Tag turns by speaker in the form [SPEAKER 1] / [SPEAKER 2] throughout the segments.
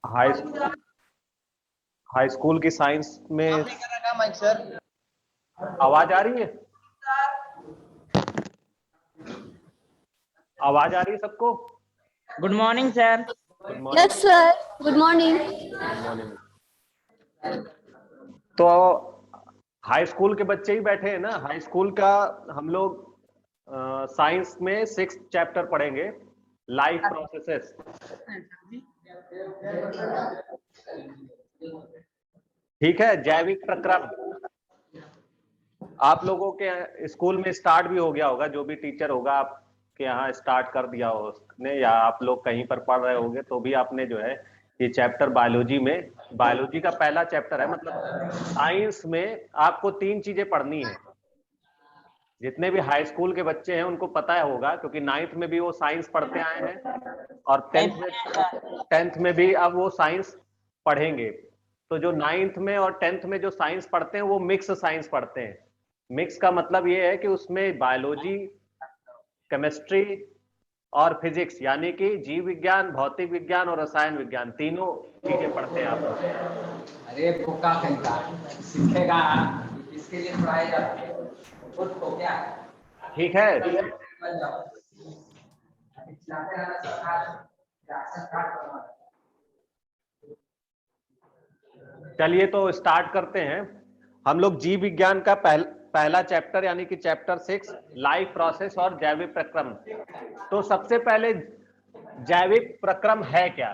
[SPEAKER 1] High high school की science में आवाज आ रही है? आवाज आ रही है सबको?
[SPEAKER 2] Good morning sir.
[SPEAKER 1] Good morning.
[SPEAKER 3] Yes sir, good morning.
[SPEAKER 1] Good morning. तो हाई स्कूल के बच्चे ही बैठे हैं ना। हाई स्कूल का हम लोग साइंस में 6th चैप्टर पढ़ेंगे, लाइफ प्रोसेसेस। ठीक है, जैविक प्रक्रम। आप लोगों के स्कूल में स्टार्ट भी हो गया होगा, जो भी टीचर होगा आपके यहाँ स्टार्ट कर दिया हो उसने, या आप लोग कहीं पर पढ़ रहे होंगे तो भी आपने जो है ये चैप्टर बायोलॉजी में, बायोलॉजी का पहला चैप्टर है। मतलब साइंस में आपको 3 चीजें पढ़नी है। जितने भी हाई स्कूल के बच्चे हैं उनको पता होगा, क्योंकि 9th में भी वो साइंस पढ़ते आए हैं और 10th में भी अब वो साइंस पढ़ेंगे। तो जो 9th में और 10th में जो साइंस पढ़ते हैं वो मिक्स साइंस पढ़ते हैं। मिक्स का मतलब ये है कि उसमें बायोलॉजी, केमिस्ट्री और फिजिक्स, यानी कि जीव विज्ञान, भौतिक विज्ञान और रसायन विज्ञान, तीनों चीजें पढ़ते हैं आप लोग।
[SPEAKER 4] अरे भूखा कहेगा सीखेगा, इसके लिए पढ़ाई जाती है। तो क्या
[SPEAKER 1] ठीक है, चलिए तो स्टार्ट करते हैं। हम लोग जीव विज्ञान का पहला चैप्टर यानी कि चैप्टर 6, लाइफ प्रोसेस और जैविक प्रक्रम। तो सबसे पहले जैविक प्रक्रम है क्या?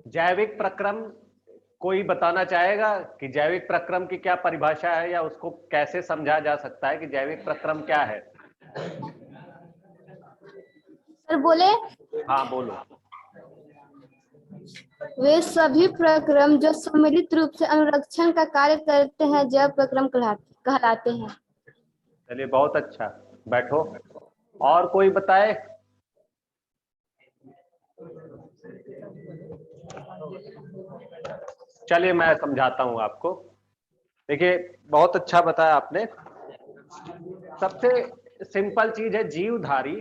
[SPEAKER 1] जैविक प्रक्रम कोई बताना चाहेगा कि जैविक प्रक्रम की क्या परिभाषा है, या उसको कैसे समझा जा सकता है कि जैविक प्रक्रम क्या है?
[SPEAKER 3] सर बोले,
[SPEAKER 1] हाँ बोलो।
[SPEAKER 3] वे सभी प्रक्रम जो सम्मिलित रूप से अनुरक्षण का कार्य करते हैं जैव प्रक्रम कहलाते हैं।
[SPEAKER 1] चलिए बहुत अच्छा, बैठो। और कोई बताए? चलिए मैं समझाता हूं आपको। देखिए बहुत अच्छा बताया आपने। सबसे सिंपल चीज है जीवधारी,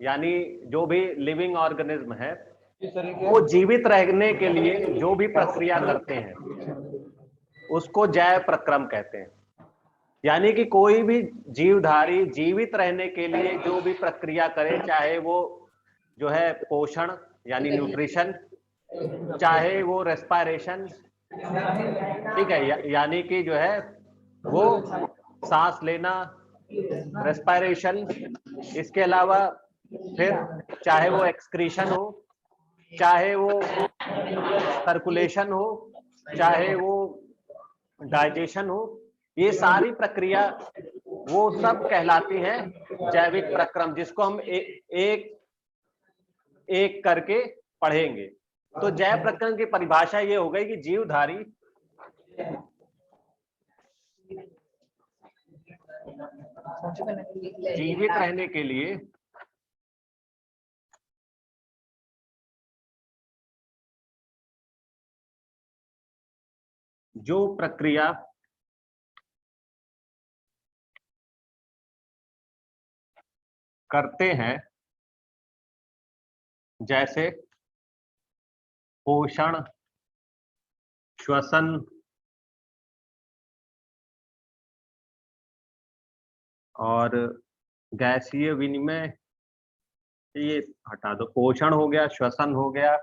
[SPEAKER 1] यानी जो भी लिविंग ऑर्गेनिज्म है वो जीवित रहने के लिए जो भी प्रक्रिया करते हैं उसको जैव प्रक्रम कहते हैं। यानी कि कोई भी जीवधारी जीवित रहने के लिए जो भी प्रक्रिया करे, चाहे वो जो है पोषण यानी न्यूट्रिशन, चाहे वो रेस्पायरेशन, ठीक है, यानी कि जो है वो सांस लेना, रेस्पायरेशन, इसके अलावा फिर चाहे वो एक्सक्रीशन हो, चाहे वो सर्कुलेशन हो, चाहे वो डाइजेशन हो, ये सारी प्रक्रिया वो सब कहलाती है जैविक प्रक्रम, जिसको हम एक एक करके पढ़ेंगे। तो जैव प्रक्रम की परिभाषा ये हो गई कि जीवधारी जीवित रहने के लिए जो प्रक्रिया करते हैं, जैसे पोषण, श्वसन और गैसीय विनिमय, ये हटा दो। पोषण हो गया, श्वसन हो गया,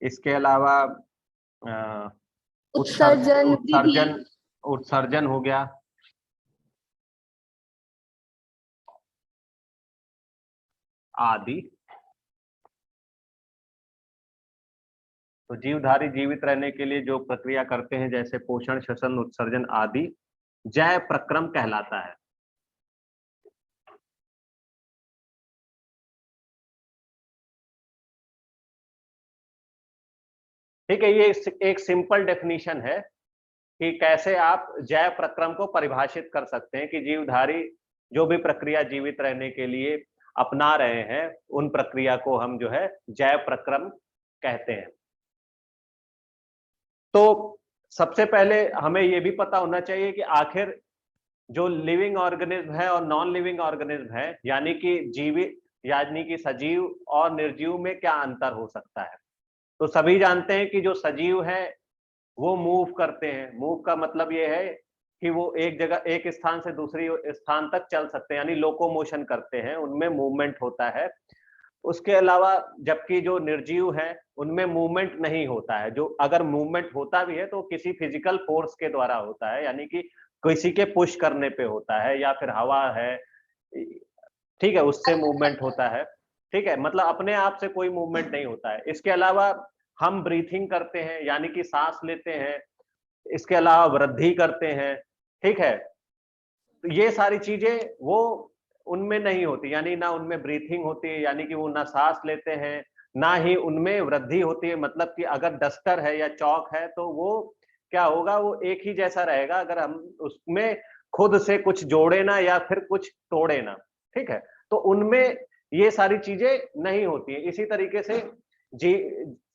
[SPEAKER 1] इसके अलावा
[SPEAKER 3] उत्सर्जन
[SPEAKER 1] उत्सर्जन उत्सर्जन हो गया, आदि। तो जीवधारी जीवित रहने के लिए जो प्रक्रिया करते हैं जैसे पोषण, श्वसन, उत्सर्जन आदि, जैव प्रक्रम कहलाता है। ठीक है, ये एक सिंपल डेफिनेशन है कि कैसे आप जैव प्रक्रम को परिभाषित कर सकते हैं कि जीवधारी जो भी प्रक्रिया जीवित रहने के लिए अपना रहे हैं उन प्रक्रिया को हम जो है जैव प्रक्रम कहते हैं। तो सबसे पहले हमें ये भी पता होना चाहिए कि आखिर जो लिविंग ऑर्गेनिज्म है और नॉन लिविंग ऑर्गेनिज्म है, यानी कि जीवित यानी कि सजीव और निर्जीव में क्या अंतर हो सकता है। तो सभी जानते हैं कि जो सजीव है वो मूव करते हैं। मूव का मतलब ये है कि वो एक जगह, एक स्थान से दूसरी स्थान तक चल सकते हैं, यानी लोकोमोशन करते हैं, उनमें मूवमेंट होता है। उसके अलावा जबकि जो निर्जीव है उनमें मूवमेंट नहीं होता है। जो अगर मूवमेंट होता भी है तो किसी फिजिकल फोर्स के द्वारा होता है, यानी कि किसी के पुश करने पे होता है, या फिर हवा है, ठीक है, उससे मूवमेंट होता है। ठीक है, मतलब अपने आप से कोई मूवमेंट नहीं होता है। इसके अलावा हम ब्रीथिंग करते हैं, यानी कि सांस लेते हैं। इसके अलावा वृद्धि करते हैं। ठीक है, तो ये सारी चीजें वो उनमें नहीं होती, यानी ना उनमें ब्रीथिंग होती है, यानी कि वो ना सांस लेते हैं, ना ही उनमें वृद्धि होती है। मतलब कि अगर डस्टर है या चौक है तो वो क्या होगा, वो एक ही जैसा रहेगा अगर हम उसमें खुद से कुछ जोड़े ना या फिर कुछ तोड़े ना। ठीक है, तो उनमें ये सारी चीजें नहीं होती है। इसी तरीके से जी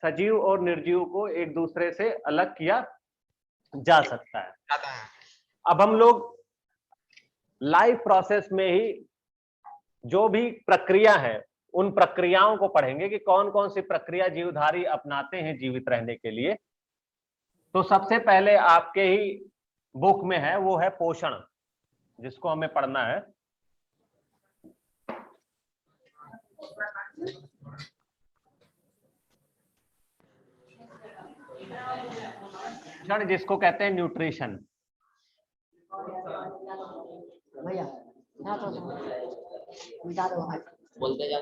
[SPEAKER 1] सजीव और निर्जीव को एक दूसरे से अलग किया जा सकता है। अब हम लोग लाइफ प्रोसेस में ही जो भी प्रक्रिया है उन प्रक्रियाओं को पढ़ेंगे कि कौन कौन सी प्रक्रिया जीवधारी अपनाते हैं जीवित रहने के लिए। तो सबसे पहले आपके ही बुक में है, वो है पोषण, जिसको हमें पढ़ना है। पोषण जिसको कहते हैं न्यूट्रिशन।
[SPEAKER 5] भैया बोलते जाओ,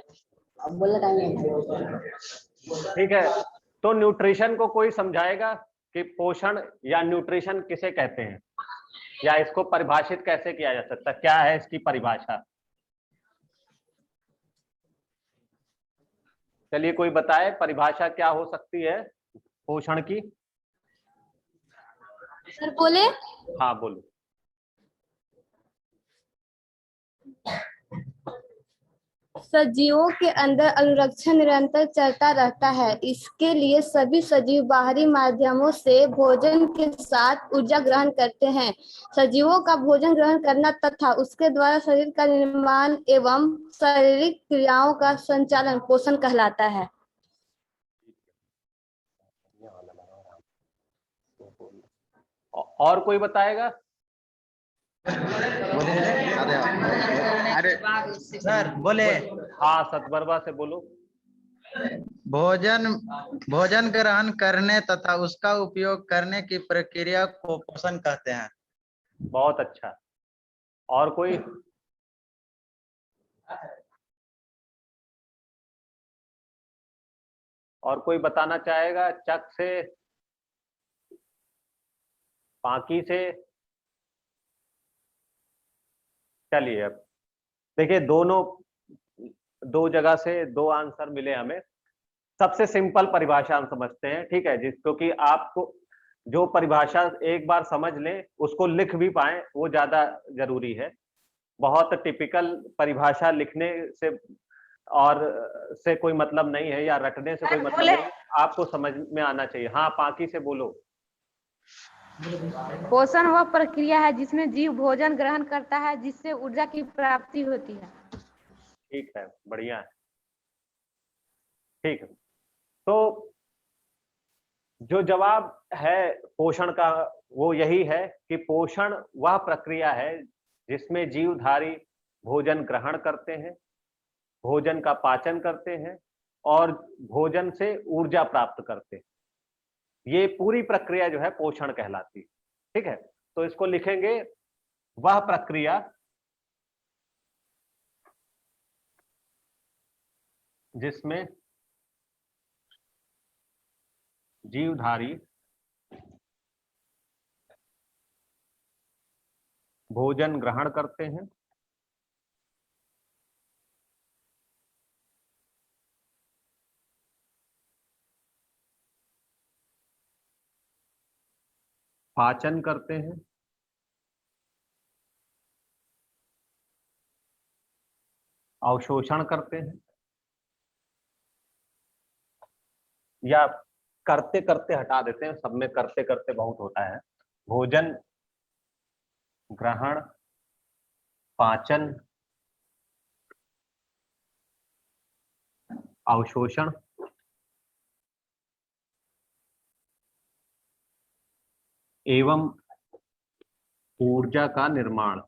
[SPEAKER 5] अब बोलने टाइम नहीं।
[SPEAKER 1] ठीक है, तो न्यूट्रिशन को कोई समझाएगा कि पोषण या न्यूट्रिशन किसे कहते हैं, या इसको परिभाषित कैसे किया जा सकता है, क्या है इसकी परिभाषा? चलिए कोई बताए परिभाषा क्या हो सकती है पोषण की।
[SPEAKER 3] सर बोले।
[SPEAKER 1] हाँ बोलो।
[SPEAKER 3] सजीवों के अंदर अनुरक्षण निरंतर चलता रहता है। इसके लिए सभी सजीव बाहरी माध्यमों से भोजन के साथ ऊर्जा ग्रहण करते हैं। सजीवों का भोजन ग्रहण करना तथा उसके द्वारा शरीर का निर्माण एवं शारीरिक क्रियाओं का संचालन पोषण कहलाता है।
[SPEAKER 1] और कोई बताएगा?
[SPEAKER 6] अरे सर बोले।
[SPEAKER 1] हाँ सतबरबा से बोलो।
[SPEAKER 6] भोजन ग्रहण करने तथा उसका उपयोग करने की प्रक्रिया को पोषण कहते हैं।
[SPEAKER 1] बहुत अच्छा। और कोई? और कोई बताना चाहेगा? चक से, पाकी से? चलिए अब देखिए, दो जगह से दो आंसर मिले हमें। सबसे सिंपल परिभाषा हम समझते हैं, ठीक है, क्योंकि आपको जो परिभाषा एक बार समझ लें उसको लिख भी पाए वो ज्यादा जरूरी है। बहुत टिपिकल परिभाषा लिखने से और से कोई मतलब नहीं है, या रटने से कोई मतलब नहीं है, आपको समझ में आना चाहिए। हाँ पाकी से बोलो।
[SPEAKER 7] पोषण वह प्रक्रिया है जिसमें जीव भोजन ग्रहण करता है जिससे ऊर्जा की प्राप्ति होती है।
[SPEAKER 1] ठीक है, बढ़िया है। ठीक है, तो जो जवाब है पोषण का वो यही है कि पोषण वह प्रक्रिया है जिसमें जीवधारी भोजन ग्रहण करते हैं, भोजन का पाचन करते हैं और भोजन से ऊर्जा प्राप्त करते हैं। ये पूरी प्रक्रिया जो है पोषण कहलाती है। ठीक है, तो इसको लिखेंगे, वह प्रक्रिया जिसमें जीवधारी भोजन ग्रहण करते हैं, पाचन करते हैं, अवशोषण करते हैं, या करते करते हटा देते हैं, सब में करते करते बहुत होता है। भोजन ग्रहण, पाचन, अवशोषण एवं ऊर्जा का निर्माण।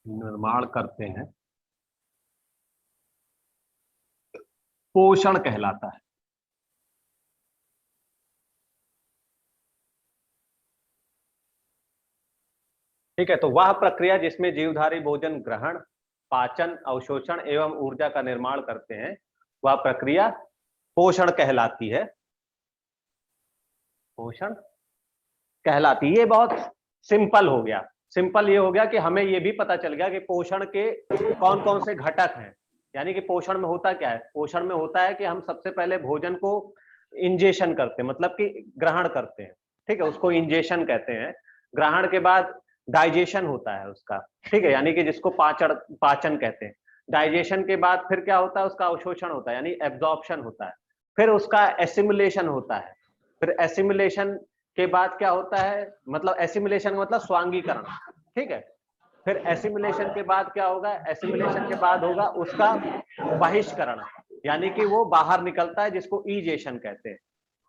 [SPEAKER 1] निर्माण करते हैं, पोषण कहलाता है। ठीक है, तो वह प्रक्रिया जिसमें जीवधारी भोजन ग्रहण, पाचन, अवशोषण एवं ऊर्जा का निर्माण करते हैं, वह प्रक्रिया पोषण कहलाती है। पोषण कहलाती है। ये बहुत सिंपल हो गया। सिंपल ये हो गया कि हमें ये भी पता चल गया कि पोषण के कौन कौन से घटक हैं। यानी कि पोषण में होता क्या है? पोषण में होता है कि हम सबसे पहले भोजन को इंजेशन करते हैं, मतलब कि ग्रहण करते हैं। ठीक है, उसको इंजेशन कहते हैं। ग्रहण के बाद डाइजेशन होता है उसका, ठीक है, यानी कि जिसको पाचन कहते हैं। डाइजेशन के बाद फिर क्या होता है? उसका अवशोषण होता है, यानी एब्जॉर्प्शन होता है। फिर उसका एसिमिलेशन होता है। फिर एसिमिलेशन के बाद क्या होता है? मतलब एसिमिलेशन मतलब स्वांगीकरण। ठीक है, फिर एसिमिलेशन के बाद क्या होगा? एसिमिलेशन के बाद होगा उसका बहिष्करण, यानी कि वो बाहर निकलता है, जिसको ईजेशन कहते हैं।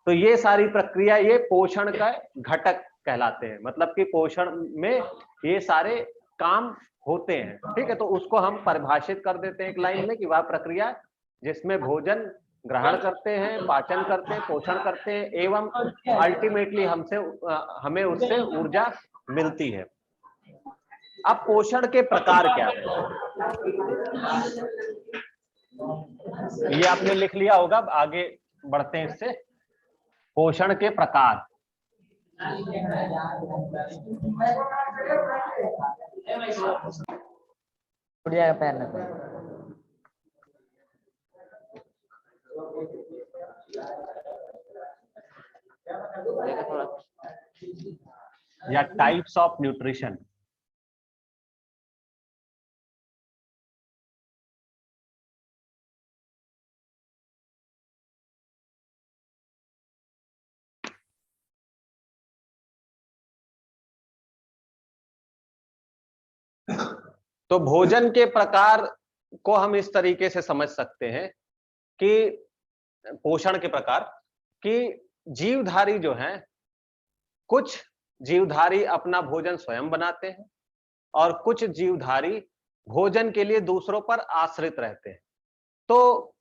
[SPEAKER 1] तो ये सारी प्रक्रिया ये पोषण का घटक कहलाते हैं, मतलब कि पोषण में ये सारे काम होते हैं। ठीक है, तो उसको हम परिभाषित कर देते हैं एक लाइन में कि वह प्रक्रिया जिसमें भोजन ग्रहण करते हैं, पाचन करते हैं, पोषण करते हैं एवं अल्टीमेटली हमें उससे ऊर्जा मिलती है। अब पोषण के प्रकार क्या है, ये आपने लिख लिया होगा। आगे बढ़ते हैं इससे। पोषण के प्रकार।
[SPEAKER 2] पैर न
[SPEAKER 1] या टाइप्स ऑफ न्यूट्रिशन। तो भोजन के प्रकार को हम इस तरीके से समझ सकते हैं कि पोषण के प्रकार कि जीवधारी जो हैं, कुछ जीवधारी अपना भोजन स्वयं बनाते हैं और कुछ जीवधारी भोजन के लिए दूसरों पर आश्रित रहते हैं। तो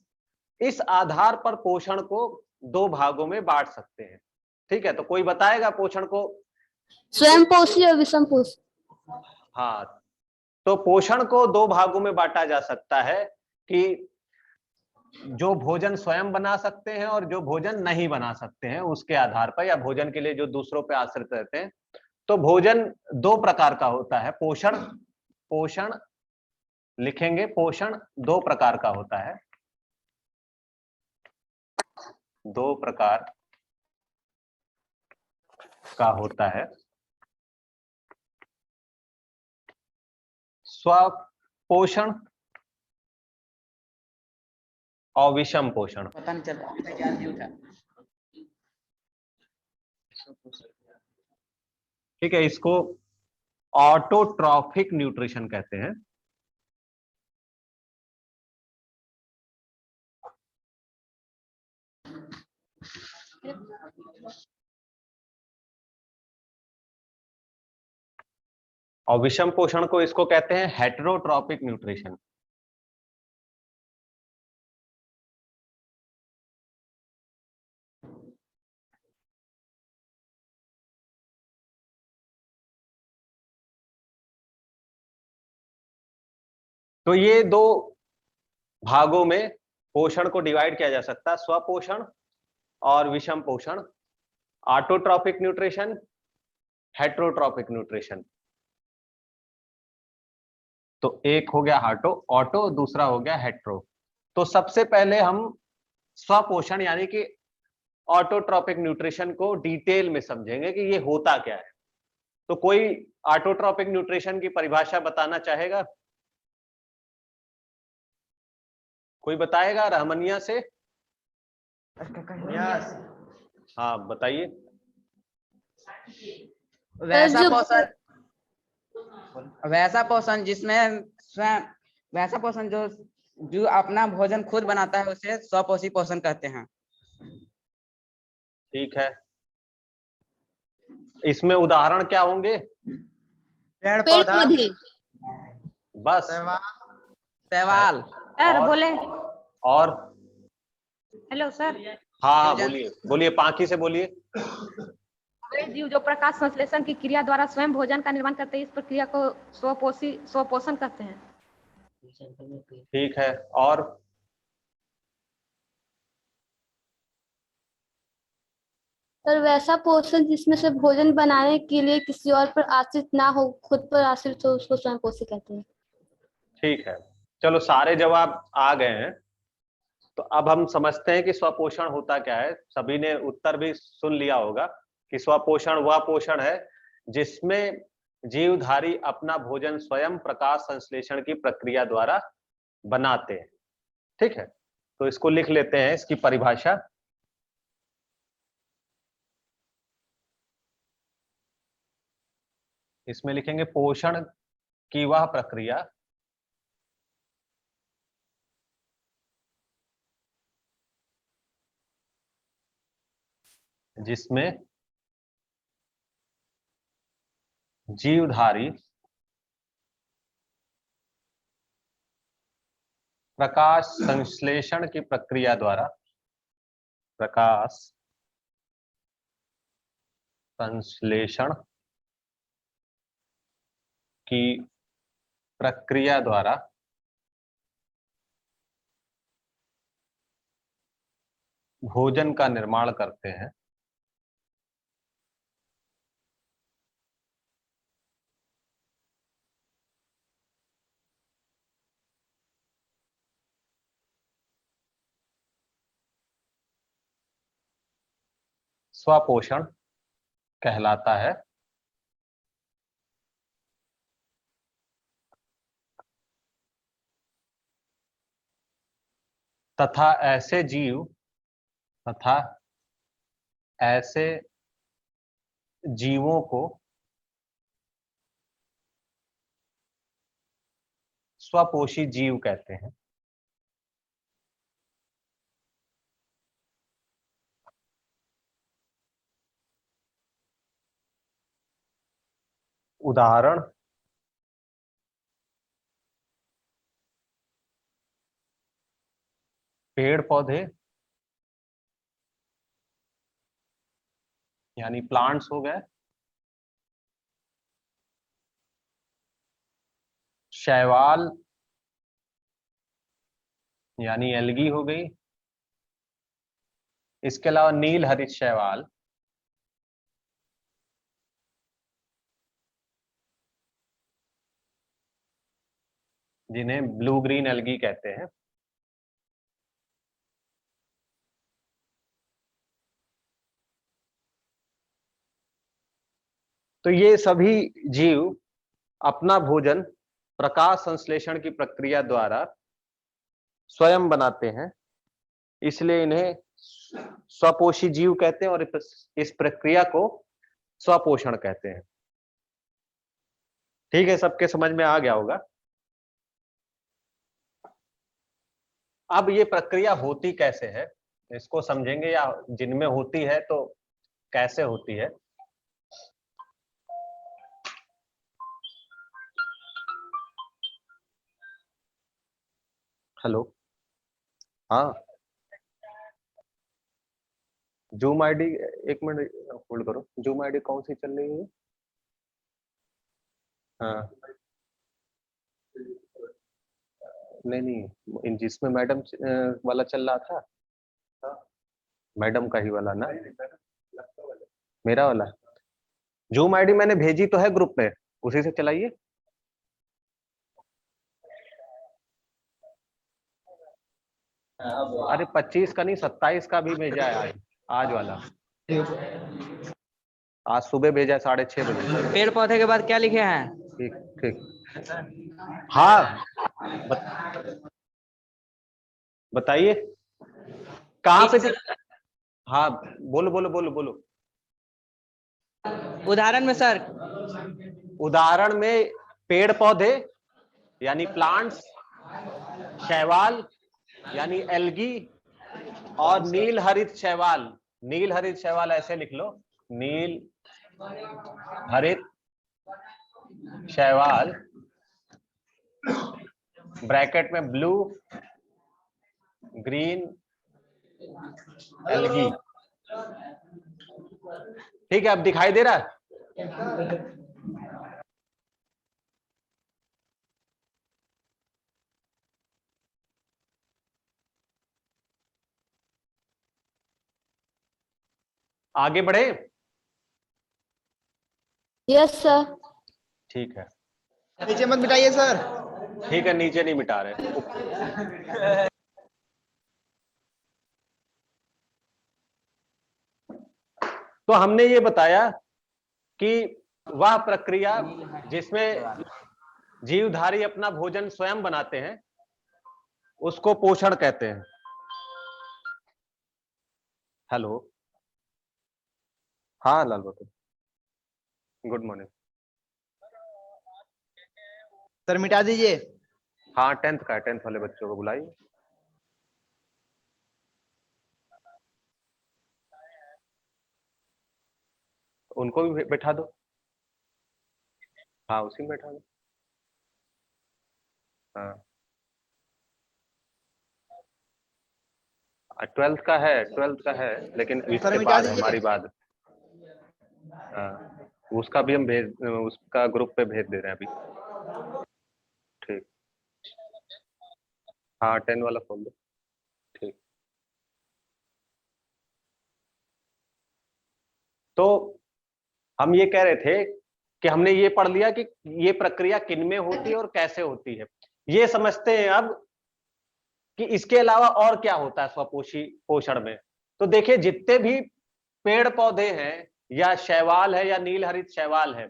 [SPEAKER 1] इस आधार पर पोषण को दो भागों में बांट सकते हैं। ठीक है, तो कोई बताएगा पोषण को?
[SPEAKER 3] स्वयं पोषी और विषम पोषी।
[SPEAKER 1] हाँ, तो पोषण को दो भागों में बांटा जा सकता है कि जो भोजन स्वयं बना सकते हैं और जो भोजन नहीं बना सकते हैं, उसके आधार पर, या भोजन के लिए जो दूसरों पे आश्रित रहते हैं। तो भोजन दो प्रकार का होता है। पोषण लिखेंगे, पोषण दो प्रकार का होता है। दो प्रकार का होता है। स्वपोषण और विषम पोषण।
[SPEAKER 2] पता नहीं चला।
[SPEAKER 1] ठीक है, इसको ऑटोट्रॉफिक न्यूट्रिशन कहते हैं। और विषम पोषण को इसको कहते हैं हेटेरोट्रॉपिक न्यूट्रिशन। तो ये दो भागों में पोषण को डिवाइड किया जा सकता है, स्वपोषण और विषम पोषण। Autotrophic nutrition, heterotrophic nutrition. तो एक हो गया ऑटो, दूसरा हो गया हेटेरो। तो सबसे पहले हम स्वपोषण यानी कि ऑटोट्रॉपिक न्यूट्रिशन को डिटेल में समझेंगे कि ये होता क्या है। तो कोई ऑटोट्रॉपिक न्यूट्रिशन की परिभाषा बताना चाहेगा? कोई बताएगा रहमनिया से?
[SPEAKER 6] यस।
[SPEAKER 1] हाँ बताइए।
[SPEAKER 2] वैसा पोषण जिसमें स्वयं वैसा पोषण जो अपना भोजन खुद बनाता है उसे स्वपोषी पोषण कहते हैं।
[SPEAKER 1] ठीक है, इसमें उदाहरण क्या होंगे?
[SPEAKER 6] पेड़
[SPEAKER 3] पेड़
[SPEAKER 6] पौधा,
[SPEAKER 3] पौधे।
[SPEAKER 1] बस?
[SPEAKER 2] शैवाल।
[SPEAKER 7] सर
[SPEAKER 1] और?
[SPEAKER 7] बोले।
[SPEAKER 1] और?
[SPEAKER 7] Hello sir.
[SPEAKER 1] हाँ हाँ बोलिए बोलिए, पाखी से बोलिए।
[SPEAKER 7] वे जीव जो प्रकाश संश्लेषण की क्रिया द्वारा स्वयं भोजन का निर्माण करते हैं, इस प्रक्रिया को स्वपोषण कहते हैं।
[SPEAKER 1] ठीक है, और?
[SPEAKER 3] और वैसा पोषण जिसमें से भोजन बनाने के लिए किसी और पर आश्रित ना हो, खुद पर आश्रित हो, उसको स्वयं पोषी कहते हैं।
[SPEAKER 1] ठीक है, चलो सारे जवाब आ गए हैं, तो अब हम समझते हैं कि स्वपोषण होता क्या है। सभी ने उत्तर भी सुन लिया होगा कि स्वपोषण वह पोषण है जिसमें जीवधारी अपना भोजन स्वयं प्रकाश संश्लेषण की प्रक्रिया द्वारा बनाते हैं। ठीक है, तो इसको लिख लेते हैं, इसकी परिभाषा। इसमें लिखेंगे पोषण की वह प्रक्रिया जिसमें जीवधारी प्रकाश संश्लेषण की प्रक्रिया द्वारा प्रकाश संश्लेषण की प्रक्रिया द्वारा भोजन का निर्माण करते हैं। स्वपोषण कहलाता है। तथा ऐसे जीवों को स्वपोषी जीव कहते हैं। उदाहरण पेड़ पौधे यानी प्लांट्स हो गए, शैवाल यानी एल्गी हो गई, इसके अलावा नील हरित शैवाल, जिन्हें ब्लू ग्रीन एल्गी कहते हैं। तो ये सभी जीव अपना भोजन प्रकाश संश्लेषण की प्रक्रिया द्वारा स्वयं बनाते हैं, इसलिए इन्हें स्वपोषी जीव कहते हैं और इस प्रक्रिया को स्वपोषण कहते हैं। ठीक है, सबके समझ में आ गया होगा। अब ये प्रक्रिया होती कैसे है इसको समझेंगे, या जिनमें होती है तो कैसे होती है। हेलो, हाँ जूम आईडी, एक मिनट होल्ड करो। जूम आईडी कौन सी चल रही है? हाँ नहीं नहीं, जिसमें मैडम वाला चल रहा था, मैडम का ही वाला ना, मेरा वाला। जूम आईडी मैंने भेजी तो है ग्रुप में, उसी से चलाइए। अरे 25 का नहीं, 27 का भी भेजा है आज वाला, आज सुबह भेजा है 6:30 बजे।
[SPEAKER 2] पेड़ पौधे के बाद क्या लिखे हैं?
[SPEAKER 1] ठीक ठीक, हाँ बताइए कहाँ पे हाँ बोलो बोलो बोलो बोलो।
[SPEAKER 2] उदाहरण में सर,
[SPEAKER 1] उदाहरण में पेड़ पौधे यानी प्लांट्स, शैवाल यानी एल्गी, और नील हरित शैवाल। नील हरित शैवाल ऐसे लिख लो, नील हरित शैवाल ब्रैकेट में ब्लू ग्रीन एल्गी। ठीक है, अब दिखाई दे रहा है? आगे बढ़े?
[SPEAKER 3] Yes sir.
[SPEAKER 1] ठीक है,
[SPEAKER 6] नीचे मत मिटाइए सर।
[SPEAKER 1] ठीक है, नीचे नहीं मिटा रहे। तो हमने ये बताया कि वह प्रक्रिया जिसमें जीवधारी अपना भोजन स्वयं बनाते हैं उसको पोषण कहते हैं। हेलो, हाँ Lal Bahadur, good morning.
[SPEAKER 6] Sir मिटा दीजिए।
[SPEAKER 1] हाँ 10th का, 10th वाले बच्चों को बुलाइए। उनको भी बैठा दो। हाँ उसी में बैठा दो। हाँ 12th का है, 12th का है, लेकिन इसके
[SPEAKER 6] मिटा
[SPEAKER 1] बाद है
[SPEAKER 6] दीजिए।
[SPEAKER 1] हमारी बात। हाँ उसका भी हम उसका ग्रुप पे भेज दे रहे हैं अभी। ठीक, हाँ 10 वाला खोल दो। ठीक, तो हम ये कह रहे थे कि हमने ये पढ़ लिया कि ये प्रक्रिया किनमें होती है और कैसे होती है। ये समझते हैं अब कि इसके अलावा और क्या होता है स्वपोषी पोषण में। तो देखिए जितने भी पेड़ पौधे हैं या शैवाल है या नील हरित शैवाल है,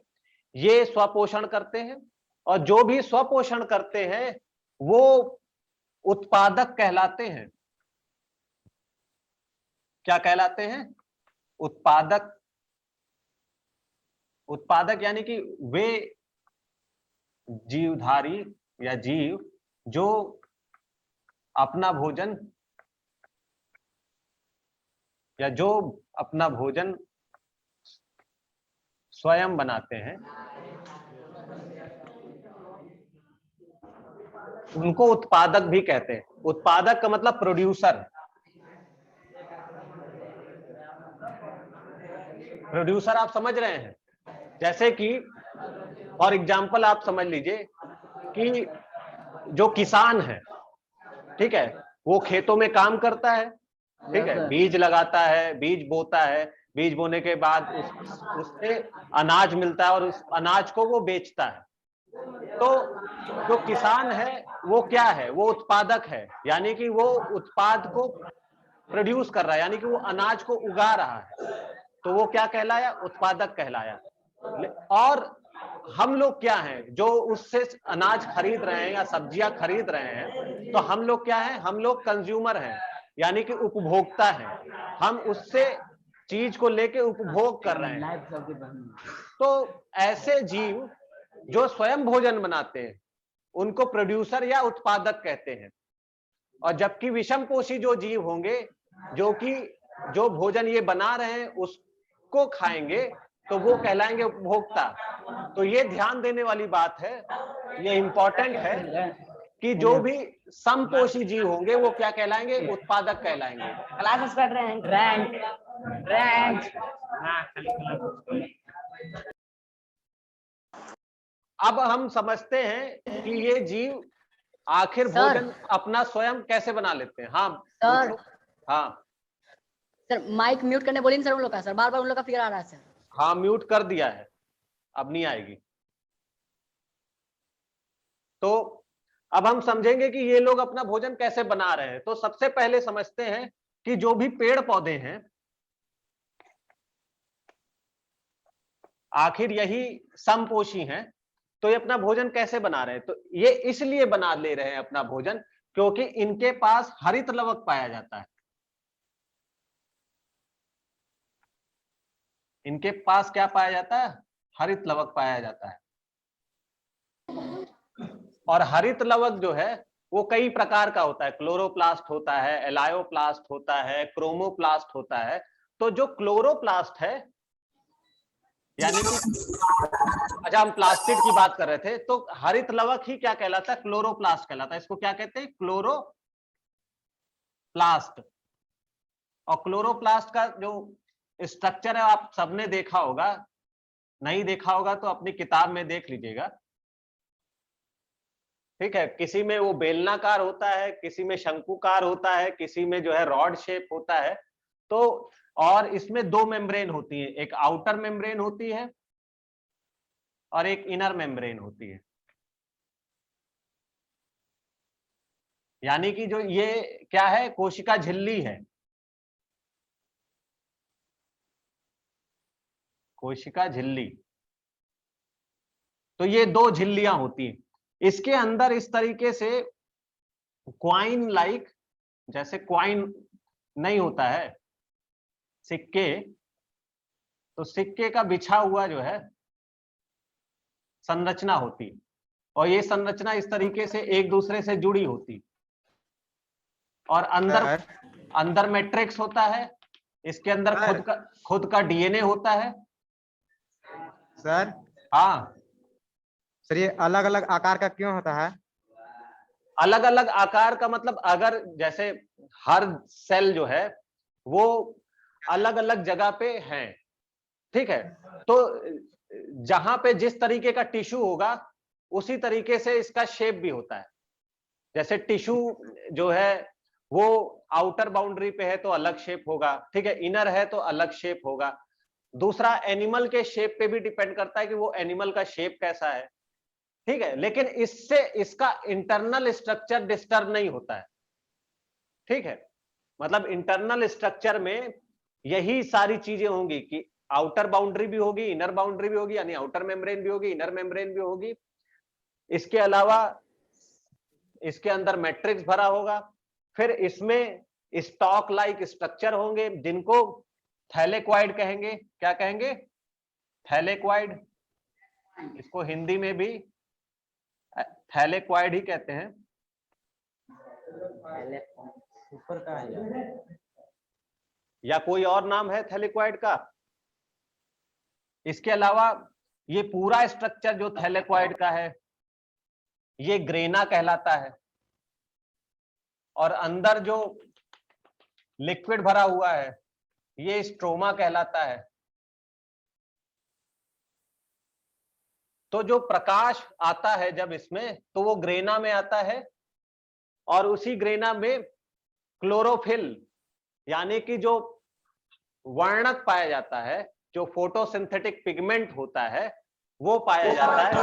[SPEAKER 1] ये स्वपोषण करते हैं, और जो भी स्वपोषण करते हैं वो उत्पादक कहलाते हैं। क्या कहलाते हैं? उत्पादक। उत्पादक यानी कि वे जीवधारी या जीव जो अपना भोजन स्वयं बनाते हैं उनको उत्पादक भी कहते हैं। उत्पादक का मतलब प्रोड्यूसर। प्रोड्यूसर आप समझ रहे हैं? जैसे कि फॉर एग्जांपल आप समझ लीजिए कि जो किसान है, ठीक है, वो खेतों में काम करता है, ठीक है, बीज लगाता है, बीज बोता है, बीज बोने के बाद उससे अनाज मिलता है और उस अनाज को वो बेचता है। तो जो किसान है वो क्या है? वो उत्पादक है, यानी कि वो उत्पाद को प्रोड्यूस कर रहा है, यानी कि वो अनाज को उगा रहा है, तो वो क्या कहलाया? उत्पादक कहलाया। और हम लोग क्या हैं जो उससे अनाज खरीद रहे हैं या सब्जियां खरीद रहे हैं, तो हम लोग क्या हैं? हम लोग कंज्यूमर हैं, यानी कि उपभोक्ता हैं। हम उससे चीज को लेके उपभोग कर रहे हैं। तो ऐसे जीव जो स्वयं भोजन बनाते हैं उनको प्रोड्यूसर या उत्पादक कहते हैं। और जबकि विषमपोषी जो जीव होंगे, जो भोजन ये बना रहे हैं उसको खाएंगे, तो वो कहलाएंगे उपभोक्ता। तो ये ध्यान देने वाली बात है, ये इंपॉर्टेंट है कि जो भी समपोषी जीव होंगे वो क्या कहलाएंगे? उत्पादक कहलाएंगे।
[SPEAKER 2] क्लासेस कर रहे हैं, रैंक।
[SPEAKER 1] अब हम समझते हैं कि ये जीव आखिर भोजन अपना स्वयं कैसे बना लेते हैं। हाँ
[SPEAKER 5] सर।
[SPEAKER 1] हाँ
[SPEAKER 5] सर माइक म्यूट करने बोलिए सर उन लोग का, सर बार बार उन लोग का फिगर आ रहा है सर।
[SPEAKER 1] हाँ म्यूट कर दिया है, अब नहीं आएगी। तो अब हम समझेंगे कि ये लोग अपना भोजन कैसे बना रहे हैं। तो सबसे पहले समझते हैं कि जो भी पेड़ पौधे हैं, आखिर यही समपोषी हैं, तो ये अपना भोजन कैसे बना रहे हैं? तो ये इसलिए बना ले रहे हैं अपना भोजन क्योंकि इनके पास हरित लवक पाया जाता है। इनके पास क्या पाया जाता है? हरित लवक पाया जाता है। और हरित लवक जो है वो कई प्रकार का होता है, क्लोरोप्लास्ट होता है, एलायोप्लास्ट होता है, क्रोमोप्लास्ट होता है। तो जो क्लोरोप्लास्ट है, यानी कि अच्छा हम प्लास्टिड की बात कर रहे थे, तो हरित लवक ही क्या कहलाता है? क्लोरोप्लास्ट कहलाता है। इसको क्या कहते हैं? क्लोरोप्लास्ट। और क्लोरोप्लास्ट का जो स्ट्रक्चर है आप सबने देखा होगा, नहीं देखा होगा तो अपनी किताब में देख लीजिएगा। ठीक है, किसी में वो बेलनाकार होता है, किसी में शंकुकार होता है, किसी में जो है रॉड शेप होता है। तो और इसमें दो मेम्ब्रेन होती है, एक आउटर मेम्ब्रेन होती है और एक इनर मेम्ब्रेन होती है। यानी कि जो ये क्या है? कोशिका झिल्ली है। कोशिका झिल्ली। तो ये दो झिल्लियां होती हैं। इसके अंदर इस तरीके से क्वाइन लाइक, जैसे क्वाइन नहीं होता है सिक्के, तो सिक्के का बिछा हुआ जो है संरचना होती है। और ये संरचना इस तरीके से एक दूसरे से जुड़ी होती। और अंदर मैट्रिक्स होता है, इसके अंदर खुद का डीएनए होता है।
[SPEAKER 8] सर
[SPEAKER 1] हाँ
[SPEAKER 8] सर, ये अलग अलग आकार का क्यों होता है?
[SPEAKER 1] अलग अलग आकार का मतलब, अगर जैसे हर सेल जो है वो अलग अलग जगह पे है, ठीक है, तो जहां पे जिस तरीके का टिश्यू होगा उसी तरीके से इसका शेप भी होता है। जैसे टिश्यू जो है वो आउटर बाउंड्री पे है तो अलग शेप होगा, ठीक है, इनर है तो अलग शेप होगा। दूसरा, एनिमल के शेप पे भी डिपेंड करता है कि वो एनिमल का शेप कैसा है, ठीक है, लेकिन इससे इसका इंटरनल स्ट्रक्चर डिस्टर्ब नहीं होता है। ठीक है, मतलब इंटरनल स्ट्रक्चर में यही सारी चीजें होंगी कि आउटर बाउंड्री भी होगी, इनर बाउंड्री भी होगी, यानी आउटर मेम्ब्रेन भी होगी, इनर मेम्ब्रेन भी होगी। इसके अलावा इसके अंदर मैट्रिक्स भरा होगा। फिर इसमें स्टॉक लाइक स्ट्रक्चर होंगे जिनको थैलेक्वाइड कहेंगे। क्या कहेंगे? थैलेक्वाइड। इसको हिंदी में भी थैलेक्वाइड ही कहते हैं।
[SPEAKER 6] ऊपर का है
[SPEAKER 1] या कोई और नाम है थैलेक्वाइड का? इसके अलावा ये पूरा स्ट्रक्चर जो थैलेक्वाइड का है ये ग्रेना कहलाता है। और अंदर जो लिक्विड भरा हुआ है ये स्ट्रोमा कहलाता है। तो जो प्रकाश आता है जब इसमें, तो वो ग्रेना में आता है और उसी ग्रेना में क्लोरोफिल यानी कि जो वर्णक पाया जाता है, जो फोटोसिंथेटिक पिगमेंट होता है वो पाया जाता है।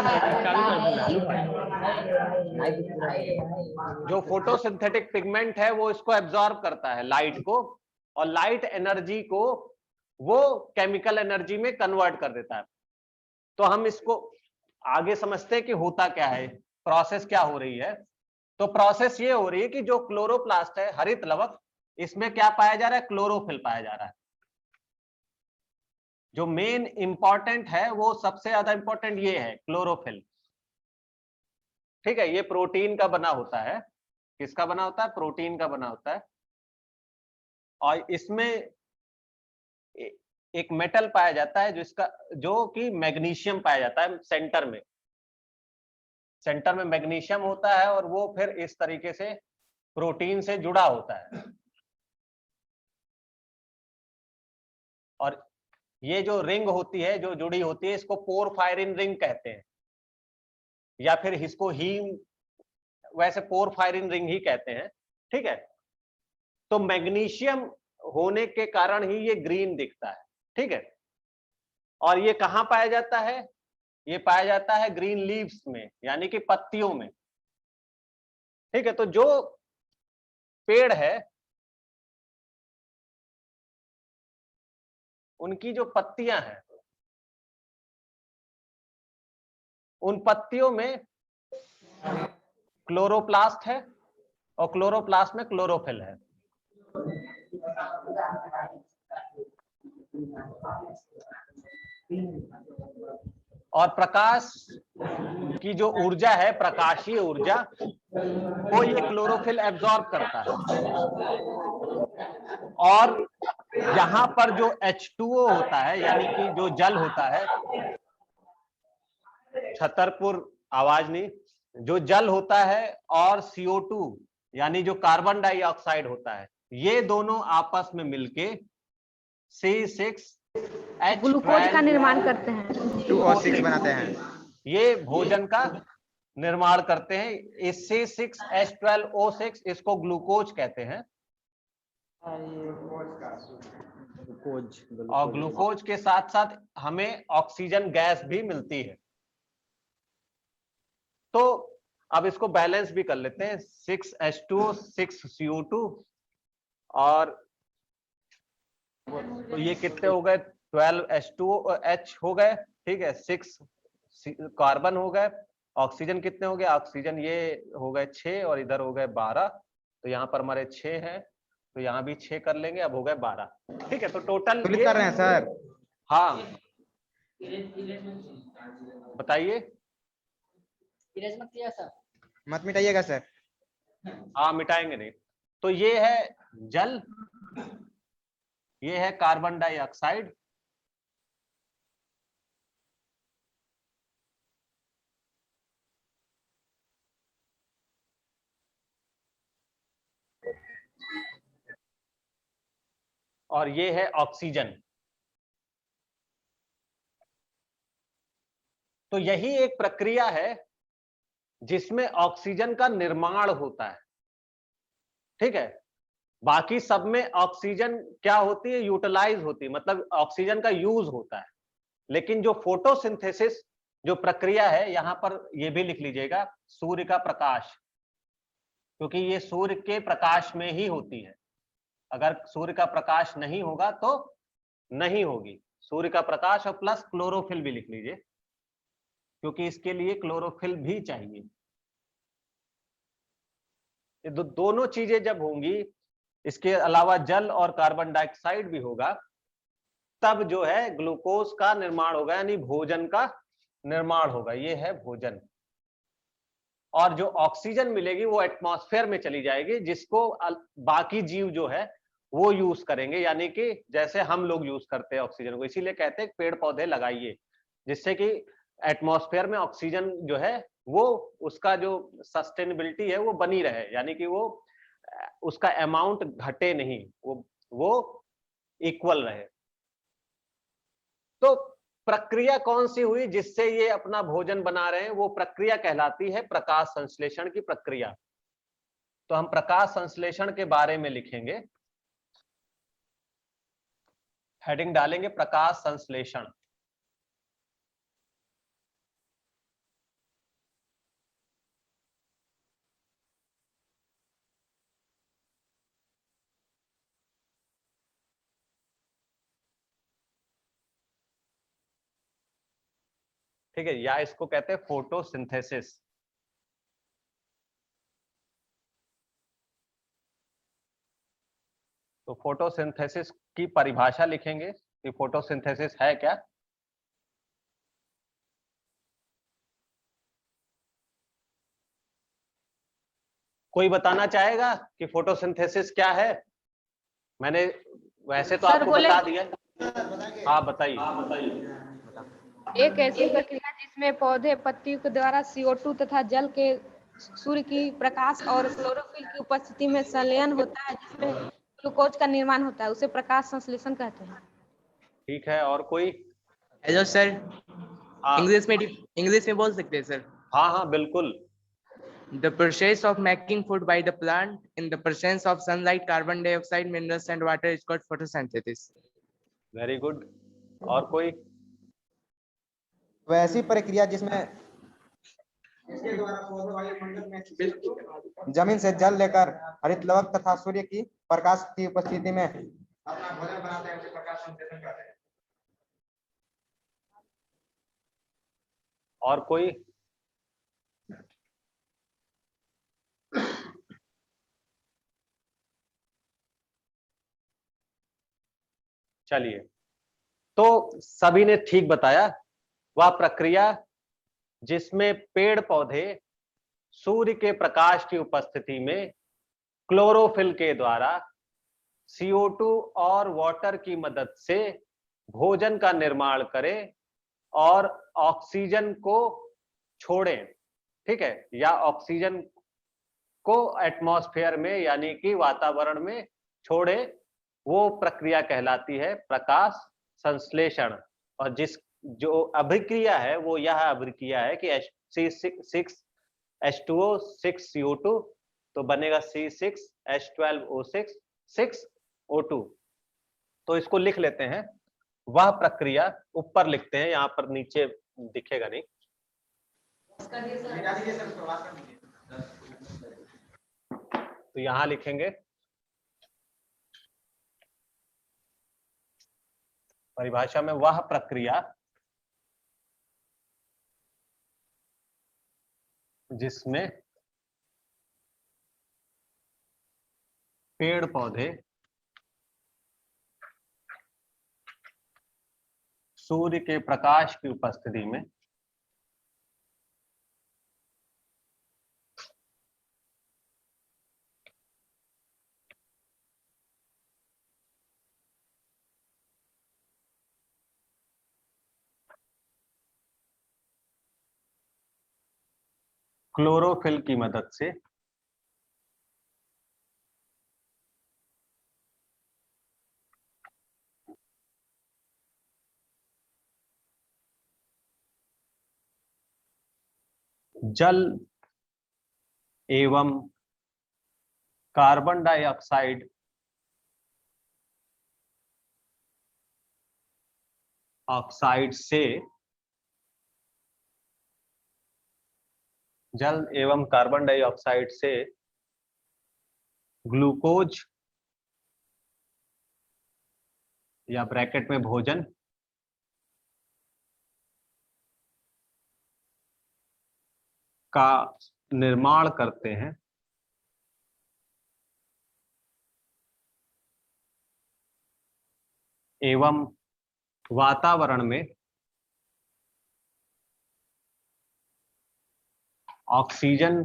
[SPEAKER 1] जो फोटोसिंथेटिक पिगमेंट है वो इसको एब्जॉर्ब करता है लाइट को, और लाइट एनर्जी को वो केमिकल एनर्जी में कन्वर्ट कर देता है। तो हम इसको आगे समझते हैं कि होता क्या है, प्रोसेस क्या हो रही है। तो प्रोसेस ये हो रही है कि जो क्लोरोप्लास्ट है, हरित लवक, इसमें क्या पाया जा रहा है? क्लोरोफिल पाया जा रहा है। जो मेन इंपॉर्टेंट है वो सबसे ज्यादा इंपॉर्टेंट ये है, क्लोरोफिल। ठीक है, ये प्रोटीन का बना होता है। किसका बना होता है? प्रोटीन का बना होता है। और इसमें एक मेटल पाया जाता है जो कि मैग्नीशियम पाया जाता है सेंटर में। सेंटर में मैग्नीशियम होता है और वो फिर इस तरीके से प्रोटीन से जुड़ा होता है। और ये जो रिंग होती है, जो जुड़ी होती है, इसको पोरफायरिन रिंग कहते हैं, या फिर इसको हीम, वैसे पोरफायरिन रिंग ही कहते हैं। ठीक है, तो मैग्नीशियम होने के कारण ही ये ग्रीन दिखता है। ठीक है, और ये कहां पाया जाता है? ये पाया जाता है ग्रीन लीव्स में, यानी कि पत्तियों में। ठीक है, तो जो पेड़ है उनकी जो पत्तियां हैं, उन पत्तियों में क्लोरोप्लास्ट है और क्लोरोप्लास्ट में क्लोरोफिल है। और प्रकाश की जो ऊर्जा है, प्रकाशीय ऊर्जा, वो ये क्लोरोफिल एब्जॉर्ब करता है। और यहां पर जो H2O होता है, यानी कि जो जल होता है, छतरपुर आवाज नहीं, जो जल होता है और CO2 यानी जो कार्बन डाइऑक्साइड होता है, ये दोनों आपस में मिलके C6H12
[SPEAKER 7] ग्लूकोज का निर्माण करते हैं।
[SPEAKER 8] 2O6 बनाते हैं।
[SPEAKER 1] ये भोजन का निर्माण करते हैं। इस C6H12O6 इसको ग्लूकोज कहते हैं। और ग्लूकोज के साथ साथ हमें ऑक्सीजन गैस भी मिलती है। तो अब इसको बैलेंस भी कर लेते हैं। 6H2O 6CO2 और तो ये कितने हो गए, 12H2OH हो गए, ठीक है, 6 कार्बन हो गए। ऑक्सीजन कितने हो गए, ऑक्सीजन ये हो गए 6 और इधर हो गए 12, तो यहाँ पर हमारे 6 हैं, तो यहाँ भी 6 कर लेंगे, अब हो गए 12। ठीक है, तो टोटल
[SPEAKER 8] तुलित कर रहे हैं सर।
[SPEAKER 1] हाँ बताइए।
[SPEAKER 5] इरेज मत किया सर।
[SPEAKER 8] मत मिटाइएगा सर।
[SPEAKER 1] हाँ मिटाएंगे नहीं। तो ये है जल, ये है कार्बन डाइऑक्साइड, और ये है ऑक्सीजन। तो यही एक प्रक्रिया है जिसमें ऑक्सीजन का निर्माण होता है। ठीक है, बाकी सब में ऑक्सीजन क्या होती है, यूटिलाइज होती है, मतलब ऑक्सीजन का यूज होता है। लेकिन जो फोटोसिंथेसिस जो प्रक्रिया है, यहां पर ये भी लिख लीजिएगा, सूर्य का प्रकाश, क्योंकि ये सूर्य के प्रकाश में ही होती है। अगर सूर्य का प्रकाश नहीं होगा तो नहीं होगी। सूर्य का प्रकाश और प्लस क्लोरोफिल भी लिख लीजिए, क्योंकि इसके लिए क्लोरोफिल भी चाहिए। ये दोनों चीजें जब होंगी, इसके अलावा जल और कार्बन डाइऑक्साइड भी होगा, तब जो है ग्लूकोज का निर्माण होगा, यानी भोजन का निर्माण होगा। ये है भोजन। और जो ऑक्सीजन मिलेगी वो एटमॉस्फेयर में चली जाएगी, जिसको बाकी जीव जो है वो यूज करेंगे, यानी कि जैसे हम लोग यूज करते हैं ऑक्सीजन को। इसीलिए कहते हैं पेड़ पौधे लगाइए, जिससे कि एटमॉस्फेयर में ऑक्सीजन जो है वो उसका जो सस्टेनेबिलिटी है वो बनी रहे, यानी कि वो उसका अमाउंट घटे नहीं, वो इक्वल रहे। तो प्रक्रिया कौन सी हुई जिससे ये अपना भोजन बना रहे हैं, वो प्रक्रिया कहलाती है प्रकाश संश्लेषण की प्रक्रिया। तो हम प्रकाश संश्लेषण के बारे में लिखेंगे, हेडिंग डालेंगे प्रकाश संश्लेषण। ठीक है, या इसको कहते हैं फोटोसिंथेसिस। तो फोटोसिंथेसिस की परिभाषा लिखेंगे कि फोटोसिंथेसिस है क्या। कोई बताना चाहेगा कि फोटोसिंथेसिस क्या है? मैंने वैसे तो आपको बता दिया। हाँ बताइए।
[SPEAKER 7] एक ऐसी प्रक्रिया जिसमें पौधे पत्तियों के द्वारा CO2 तथा जल के सूर्य की प्रकाश और क्लोरोफिल की उपस्थिति में संलयन होता है, जिसमें ग्लूकोज का निर्माण होता है, उसे प्रकाश संश्लेषण कहते हैं।
[SPEAKER 1] ठीक है, और कोई?
[SPEAKER 2] हेलो सर,
[SPEAKER 1] हाँ
[SPEAKER 2] इंग्लिश में बोल सकते हैं सर?
[SPEAKER 1] हाँ बिल्कुल।
[SPEAKER 2] The process of making food by the plant in the presence of sunlight, carbon dioxide, minerals and water is called photosynthesis.
[SPEAKER 1] Very good. और कोई?
[SPEAKER 8] वैसी प्रक्रिया जिसमें इसके द्वारा पौधे वायुमंडल में जमीन से जल लेकर हरित लवक तथा सूर्य की प्रकाश की उपस्थिति में अपना भोजन बनाते हैं, उसे प्रकाश संश्लेषण कहते हैं।
[SPEAKER 1] और कोई? चलिए, तो सभी ने ठीक बताया। वह प्रक्रिया जिसमें पेड़ पौधे सूर्य के प्रकाश की उपस्थिति में क्लोरोफिल के द्वारा CO2 और वाटर की मदद से भोजन का निर्माण करें और ऑक्सीजन को छोड़ें, ठीक है, या ऑक्सीजन को एटमॉस्फेयर में यानी कि वातावरण में छोड़े, वो प्रक्रिया कहलाती है प्रकाश संश्लेषण। और जिस जो अभिक्रिया है वो यह अभिक्रिया है कि C6H2O 6CO2 तो बनेगा C6H12O6 6O2। तो इसको लिख लेते हैं, वह प्रक्रिया ऊपर लिखते हैं, यहां पर नीचे दिखेगा नहीं। तो यहां लिखेंगे परिभाषा में, वह प्रक्रिया जिसमें पेड़ पौधे सूर्य के प्रकाश की उपस्थिति में क्लोरोफिल की मदद से जल एवं कार्बन डाइऑक्साइड से जल एवं कार्बन डाइऑक्साइड से ग्लूकोज या ब्रैकेट में भोजन का निर्माण करते हैं एवं वातावरण में ऑक्सीजन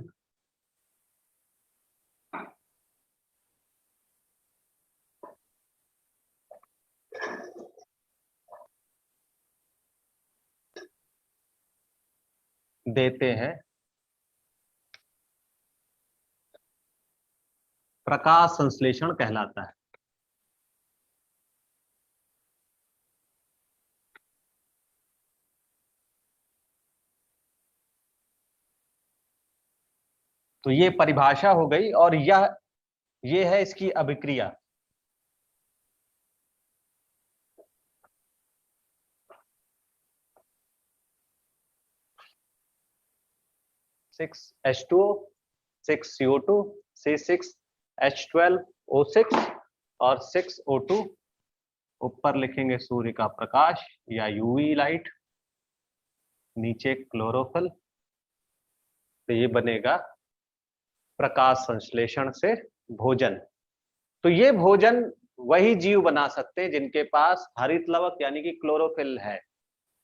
[SPEAKER 1] देते हैं, प्रकाश संश्लेषण कहलाता है। तो ये परिभाषा हो गई और ये है इसकी अभिक्रिया। H2O 6CO2 C6H12O6 और 6O2, ऊपर लिखेंगे सूर्य का प्रकाश या यूवी लाइट, नीचे क्लोरोफिल। तो ये बनेगा प्रकाश संश्लेषण से भोजन। तो ये भोजन वही जीव बना सकते हैं जिनके पास हरित लवक यानी कि क्लोरोफिल है।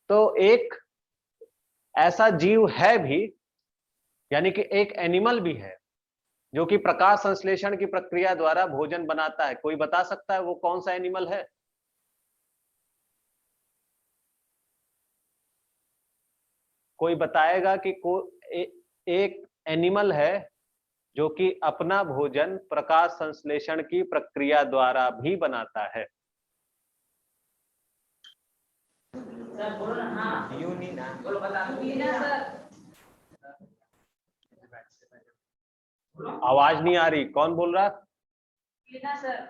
[SPEAKER 1] तो एक ऐसा जीव है भी, यानी कि एक एनिमल भी है जो कि प्रकाश संश्लेषण की प्रक्रिया द्वारा भोजन बनाता है। कोई बता सकता है वो कौन सा एनिमल है? कोई बताएगा कि एक एनिमल है जो कि अपना भोजन प्रकाश संश्लेषण की प्रक्रिया द्वारा भी बनाता है?
[SPEAKER 4] सर बोलो ना। हाँ यूनिना बोलो, बता सर।
[SPEAKER 1] आवाज नहीं आ रही, कौन बोल रहा?
[SPEAKER 7] सर।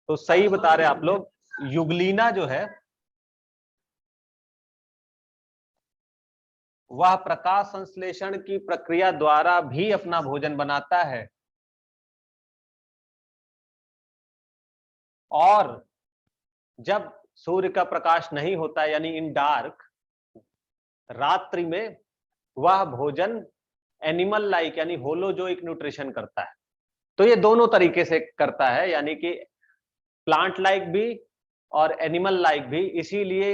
[SPEAKER 1] तो सही बता रहे आप लोग। युगलीना जो है वह प्रकाश संश्लेषण की प्रक्रिया द्वारा भी अपना भोजन बनाता है, और जब सूर्य का प्रकाश नहीं होता यानी इन डार्क रात्रि में वह भोजन एनिमल लाइक यानी होलोजोइक न्यूट्रिशन करता है। तो ये दोनों तरीके से करता है, यानी कि प्लांट लाइक भी और एनिमल लाइक भी। इसीलिए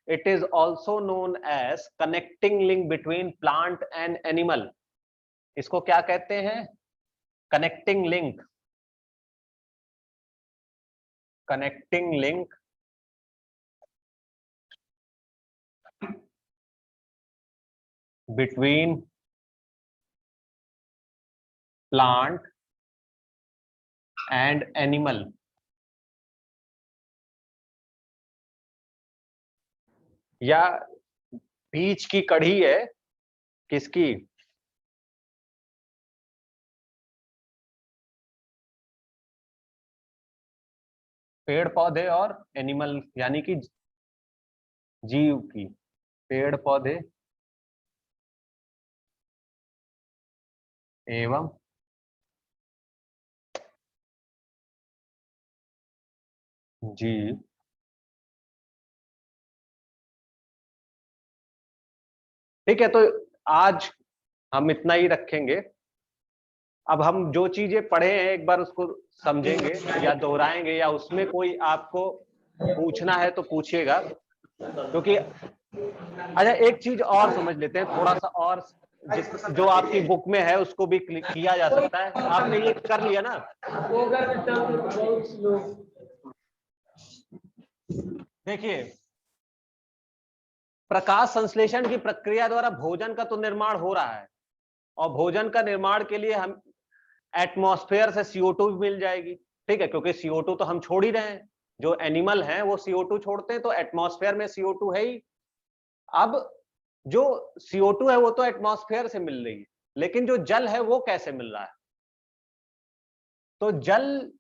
[SPEAKER 1] it is also known as connecting link between plant and animal. इसको क्या कहते हैं? Connecting link. Connecting link between plant and animal. या बीच की कड़ी है किसकी? पेड़ पौधे और एनिमल, यानी कि जीव की। पेड़ पौधे एवं जीव। ठीक है, तो आज हम इतना ही रखेंगे। अब हम जो चीजें पढ़े हैं एक बार उसको समझेंगे या दोहराएंगे, या उसमें कोई आपको पूछना है तो पूछिएगा। क्योंकि अच्छा, एक चीज और समझ लेते हैं थोड़ा सा, और जो आपकी बुक में है उसको भी किया जा सकता है। आपने ये कर लिया ना? देखिए, प्रकाश संश्लेषण की प्रक्रिया द्वारा भोजन का तो निर्माण हो रहा है, और भोजन का निर्माण के लिए हम एटमॉस्फेयर से CO2 भी मिल जाएगी। ठीक है, क्योंकि CO2 तो हम छोड़ ही रहे हैं। जो एनिमल हैं वो CO2 छोड़ते हैं, तो एटमॉस्फेयर में CO2 है ही। अब जो CO2 है वो तो एटमॉस्फेयर से मिल रही है, लेकिन जो जल है वो कैसे मिल रहा है? तो जल,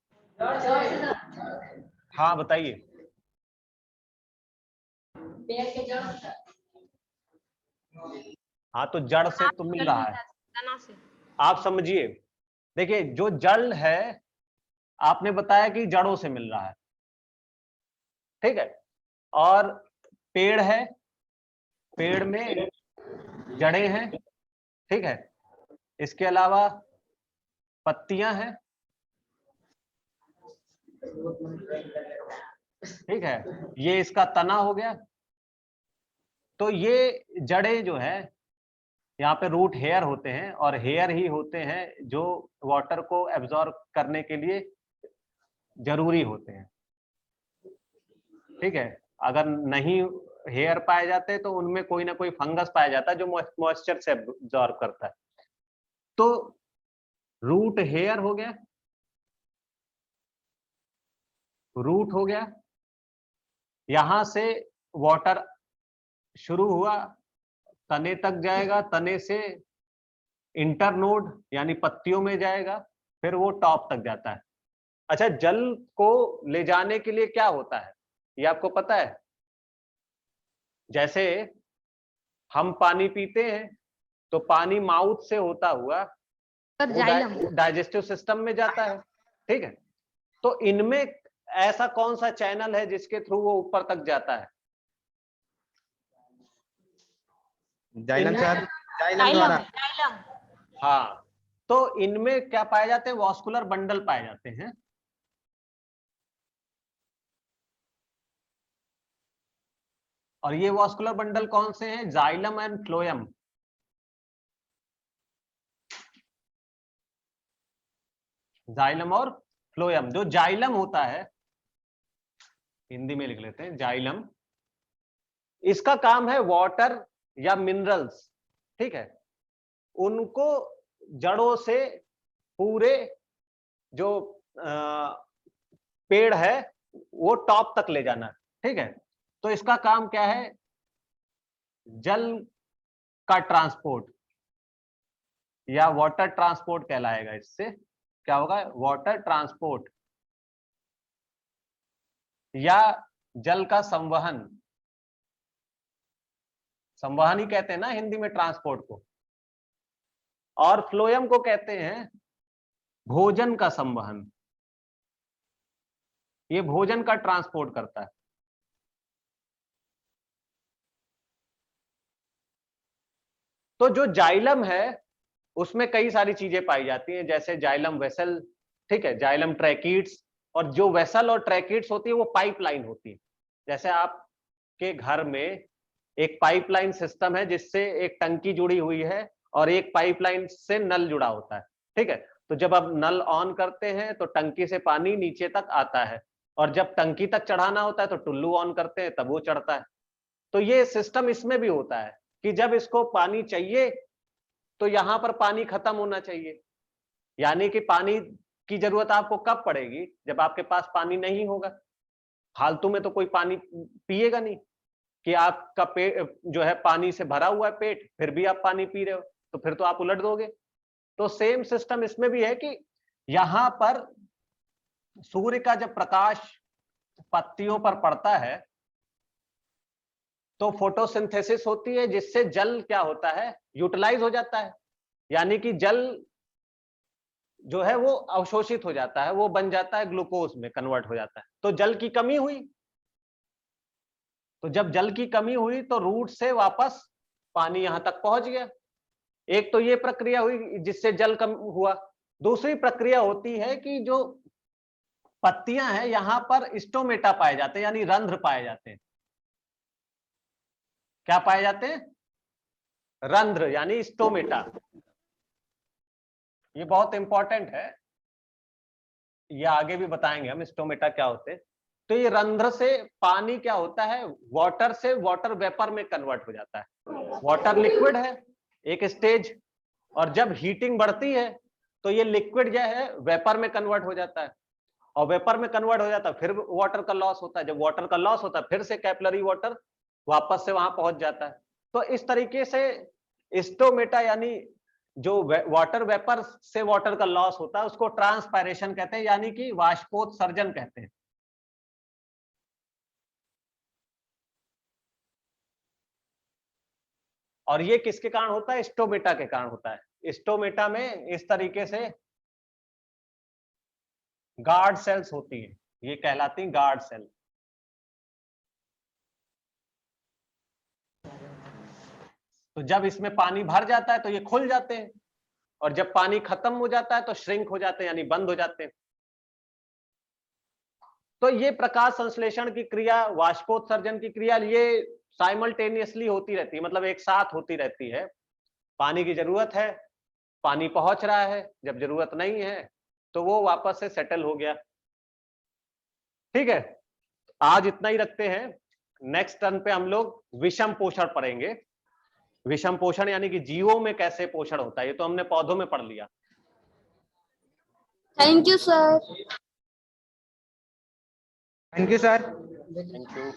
[SPEAKER 1] हाँ बताइए। हाँ, तो जड़ से तो मिल रहा है। आप समझिए, देखिए जो जल है आपने बताया कि जड़ों से मिल रहा है, ठीक है, और पेड़ है, पेड़ में जड़ें हैं, ठीक है, इसके अलावा पत्तियां हैं, ठीक है, ये इसका तना हो गया। तो ये जड़ें जो है, यहाँ पे रूट हेयर होते हैं, और हेयर ही होते हैं जो वाटर को एब्जॉर्ब करने के लिए जरूरी होते हैं। ठीक है, अगर नहीं हेयर पाए जाते तो उनमें कोई ना कोई फंगस पाया जाता है जो मॉइस्चर से एब्जॉर्ब करता है। तो रूट हेयर हो गया, रूट हो गया, यहां से वाटर शुरू हुआ, तने तक जाएगा, तने से इंटरनोड यानी पत्तियों में जाएगा, फिर वो टॉप तक जाता है। अच्छा, जल को ले जाने के लिए क्या होता है ये आपको पता है? जैसे हम पानी पीते हैं तो पानी माउथ से होता हुआ डाइजेस्टिव सिस्टम में जाता है, ठीक है। तो इनमें ऐसा कौन सा चैनल है जिसके थ्रू वो ऊपर तक जाता है?
[SPEAKER 8] जाइलम सर, जाइलम द्वारा।
[SPEAKER 1] हाँ, तो इनमें क्या पाए जाते हैं? वॉस्कुलर बंडल पाए जाते हैं। और ये वॉस्कुलर बंडल कौन से हैं? Xylem and phloem. जाइलम और फ्लोएम। जो जाइलम होता है, हिंदी में लिख लेते हैं जाइलम, इसका काम है वाटर या मिनरल्स, ठीक है, उनको जड़ों से पूरे जो पेड़ है वो टॉप तक ले जाना, ठीक है। तो इसका काम क्या है? जल का ट्रांसपोर्ट या वाटर ट्रांसपोर्ट कहलाएगा। इससे क्या होगा? वाटर ट्रांसपोर्ट या जल का संवहन। संवहन ही कहते हैं ना हिंदी में ट्रांसपोर्ट को। और फ्लोएम को कहते हैं भोजन का संवहन। ये भोजन का ट्रांसपोर्ट करता है। तो जो जाइलम है उसमें कई सारी चीजें पाई जाती हैं, जैसे जाइलम वेसल ठीक है, जाइलम ट्रैकिड्स। और जो वेसल और ट्रैकिड्स होती है वो पाइपलाइन होती है। जैसे आपके घर में एक पाइपलाइन सिस्टम है जिससे एक टंकी जुड़ी हुई है और एक पाइपलाइन से नल जुड़ा होता है, ठीक है। तो जब आप नल ऑन करते हैं तो टंकी से पानी नीचे तक आता है, और जब टंकी तक चढ़ाना होता है तो टुल्लू ऑन करते हैं तब वो चढ़ता है। तो ये सिस्टम इसमें भी होता है कि जब इसको पानी चाहिए तो यहां पर पानी खत्म होना चाहिए। यानी कि पानी की जरूरत आपको कब पड़ेगी? जब आपके पास पानी नहीं होगा। फालतू में तो कोई पानी पिएगा नहीं कि आपका पेट जो है पानी से भरा हुआ है पेट, फिर भी आप पानी पी रहे हो, तो फिर तो आप उलट दोगे। तो सेम सिस्टम इसमें भी है कि यहां पर सूर्य का जब प्रकाश पत्तियों पर पड़ता है तो फोटोसिंथेसिस होती है, जिससे जल क्या होता है, यूटिलाइज हो जाता है। यानी कि जल जो है वो अवशोषित हो जाता है, वो बन जाता है ग्लूकोज में कन्वर्ट हो जाता है। तो जल की कमी हुई, तो जब जल की कमी हुई तो रूट से वापस पानी यहां तक पहुंच गया। एक तो ये प्रक्रिया हुई जिससे जल कम हुआ। दूसरी प्रक्रिया होती है कि जो पत्तियां हैं यहां पर स्टोमेटा पाए जाते हैं, यानी रंध्र पाए जाते हैं। क्या पाए जाते हैं? रंध्र यानी स्टोमेटा। ये बहुत इंपॉर्टेंट है, ये आगे भी बताएंगे हम स्टोमेटा क्या होते हैं। तो ये रंध्र से पानी क्या होता है, वाटर से वाटर वेपर में कन्वर्ट हो जाता है। वाटर लिक्विड है एक स्टेज, और जब हीटिंग बढ़ती है तो ये लिक्विड जो है वेपर में कन्वर्ट हो जाता है, और वेपर में कन्वर्ट हो जाता है फिर वाटर का लॉस होता है। जब वाटर का लॉस होता है फिर से कैपिलरी वाटर वापस से वहां पहुंच जाता है। तो इस तरीके से स्टोमेटा यानी जो वाटर वेपर से वाटर का लॉस होता है उसको ट्रांसपायरेशन कहते हैं, यानी कि वाष्पोत्सर्जन कहते हैं। और ये किसके कारण होता है? स्टोमेटा के कारण होता है। स्टोमेटा में इस तरीके से गार्ड सेल्स होती है, ये कहलाती हैं गार्ड सेल। तो जब इसमें पानी भर जाता है तो ये खुल जाते हैं, और जब पानी खत्म हो जाता है तो श्रिंक हो जाते हैं, यानी बंद हो जाते हैं। तो ये प्रकाश संश्लेषण की क्रिया, वाष्पोत्सर्जन की क्रिया, ये साइमल्टेनियसली होती रहती है, मतलब एक साथ होती रहती है। पानी की जरूरत है, पानी पहुंच रहा है, जब जरूरत नहीं है तो वो वापस से सेटल हो गया। ठीक है, आज इतना ही रखते हैं। नेक्स्ट टर्न पे हम लोग विषम पोषण पढ़ेंगे। विषम पोषण यानी कि जीवों में कैसे पोषण होता है, ये तो हमने पौधों में पढ़ लिया।
[SPEAKER 3] Thank you sir.
[SPEAKER 8] Thank you sir.
[SPEAKER 1] Thank you.